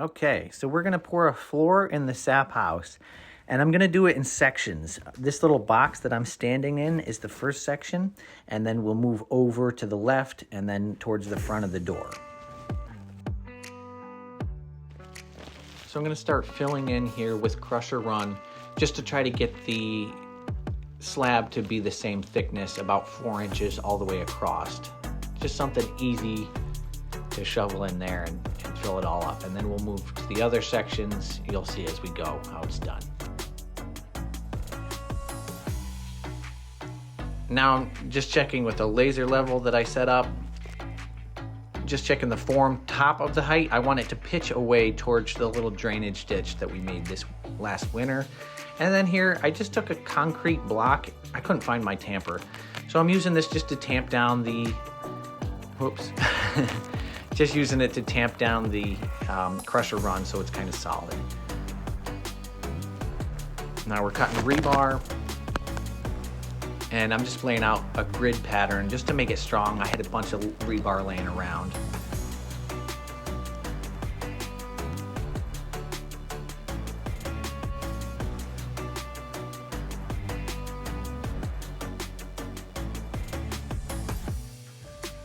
Okay, so we're gonna pour a floor in the sap house, and I'm gonna do it in sections. This little box that I'm standing in is the first section, and then we'll move over to the left and then towards the front of the door. So I'm gonna start filling in here with Crusher Run just to try to get the slab to be the same thickness, about 4 inches all the way across. Just something easy to shovel in there and fill it all up. And then we'll move to the other sections. You'll see as we go how it's done. Now I'm just checking with the laser level that I set up. Just checking the form top of the height. I want it to pitch away towards the little drainage ditch that we made this last winter. And then here, I just took a concrete block. I couldn't find my tamper. So I'm using this just to tamp down the, whoops. Just using it to tamp down the Crusher Run so it's kind of solid. Now we're cutting rebar. And I'm just laying out a grid pattern just to make it strong. I had a bunch of rebar laying around.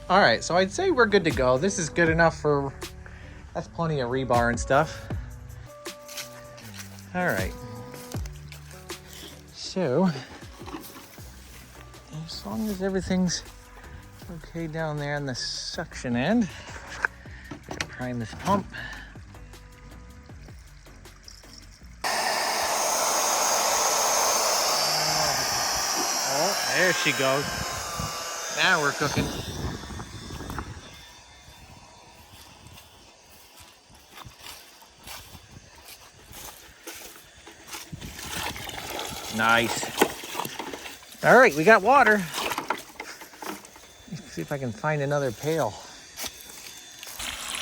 All right, so I'd say we're good to go. This is good enough for, that's plenty of rebar and stuff. All right. So, as long as everything's okay down there on the suction end, I can prime this pump. Oh, there she goes. Now we're cooking. Nice. All right, we got water. Let's see if I can find another pail.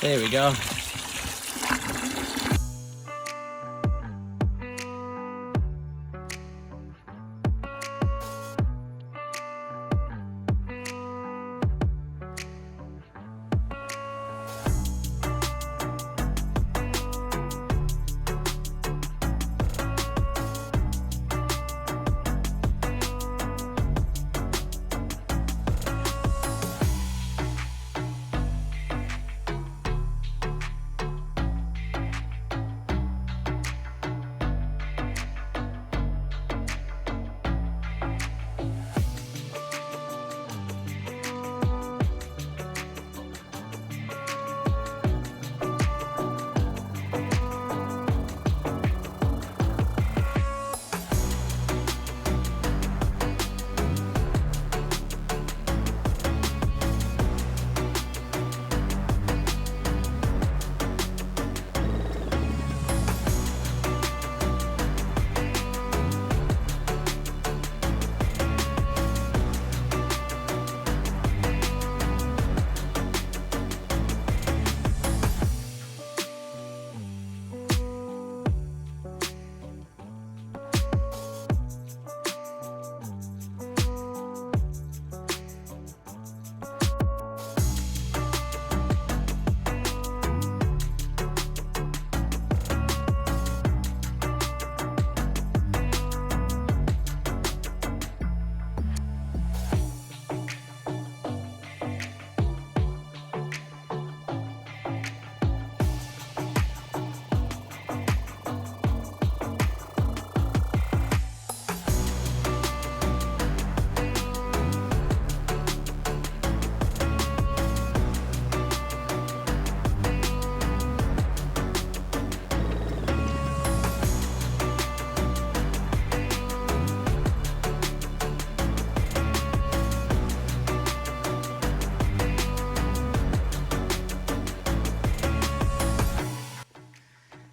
There we go.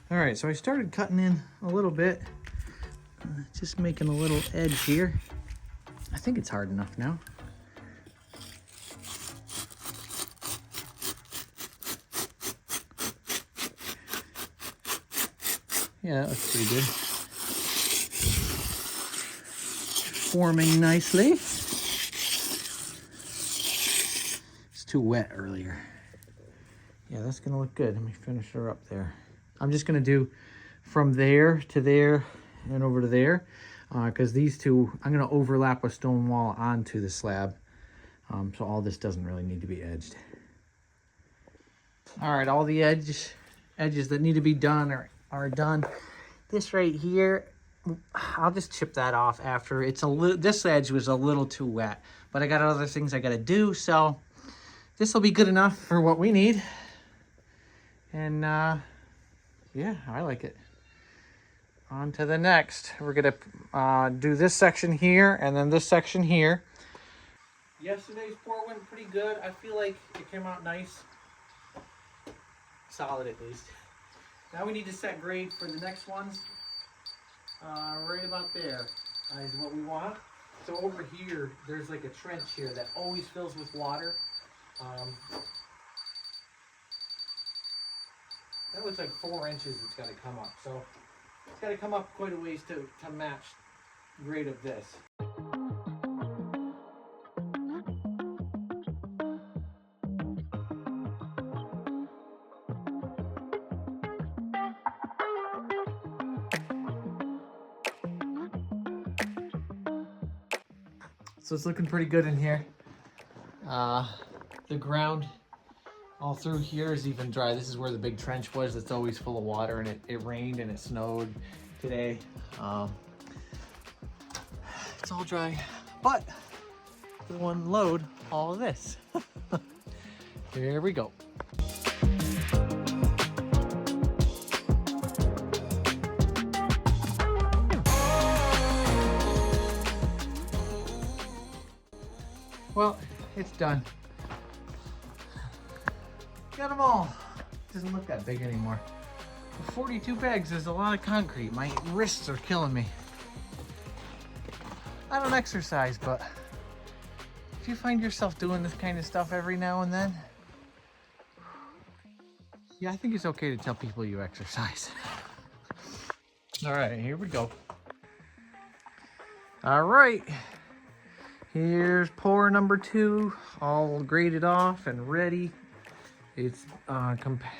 All right, so I started cutting in a little bit, just making a little edge here. I think it's hard enough now. Yeah, that looks pretty good. Forming nicely. It's too wet earlier. Yeah, that's gonna look good. Let me finish her up there. I'm just gonna do from there to there and over to there, because these two, I'm gonna overlap a stone wall onto the slab. So all this doesn't really need to be edged. All right, all the edges that need to be done are done. This right here, I'll just chip that off after. It's a little, this edge was a little too wet, but I got other things I gotta do, so this will be good enough for what we need. And yeah, I like it. On to the next. We're gonna do this section here and then this section here. Yesterday's pour went pretty good. I feel like it came out nice. Solid at least. Now we need to set grade for the next ones. Right about there is what we want. So over here, there's like a trench here that always fills with water. That looks like 4 inches it's got to come up. So it's got to come up quite a ways to match grade of this. So it's looking pretty good in here. The ground all through here is even dry. This is where the big trench was. It's always full of water, and it rained and it snowed today. It's all dry, but we'll unload all of this. Here we go. Well, it's done. Got them all. Doesn't look that big anymore. 42 bags is a lot of concrete. My wrists are killing me. I don't exercise, but if you find yourself doing this kind of stuff every now and then, yeah, I think it's okay to tell people you exercise. All right, here we go. All right. Here's pour number 2, all graded off and ready. It's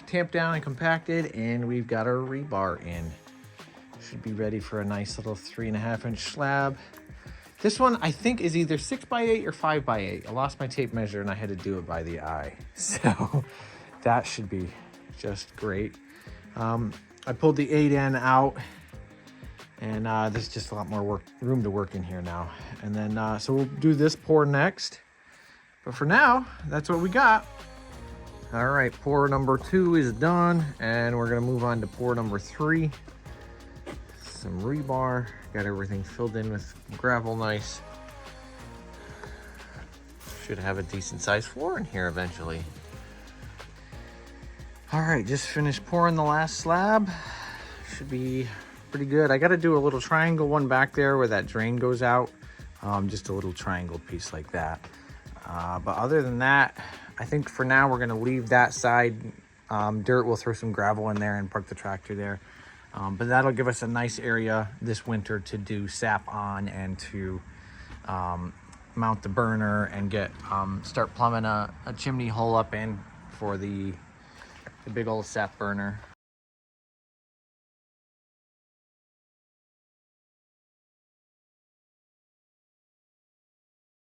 tamped down and compacted, and we've got our rebar in. Should be ready for a nice little 3.5-inch slab. This one I think is either 6x8 or 5x8. I lost my tape measure and I had to do it by the eye. So that should be just great. I pulled the 8N out, and there's just a lot more room to work in here now. And then, so we'll do this pour next. But for now, that's what we got. All right, pour number 2 is done, and we're gonna move on to pour number 3. Some rebar, got everything filled in with gravel, nice. Should have a decent sized floor in here eventually. All right, just finished pouring the last slab. Should be pretty good. I got to do a little triangle one back there where that drain goes out. Just a little triangle piece like that. But other than that, I think for now we're going to leave that side dirt. We'll throw some gravel in there and park the tractor there. But that'll give us a nice area this winter to do sap on and to mount the burner and get start plumbing a chimney hole up in for the big old sap burner.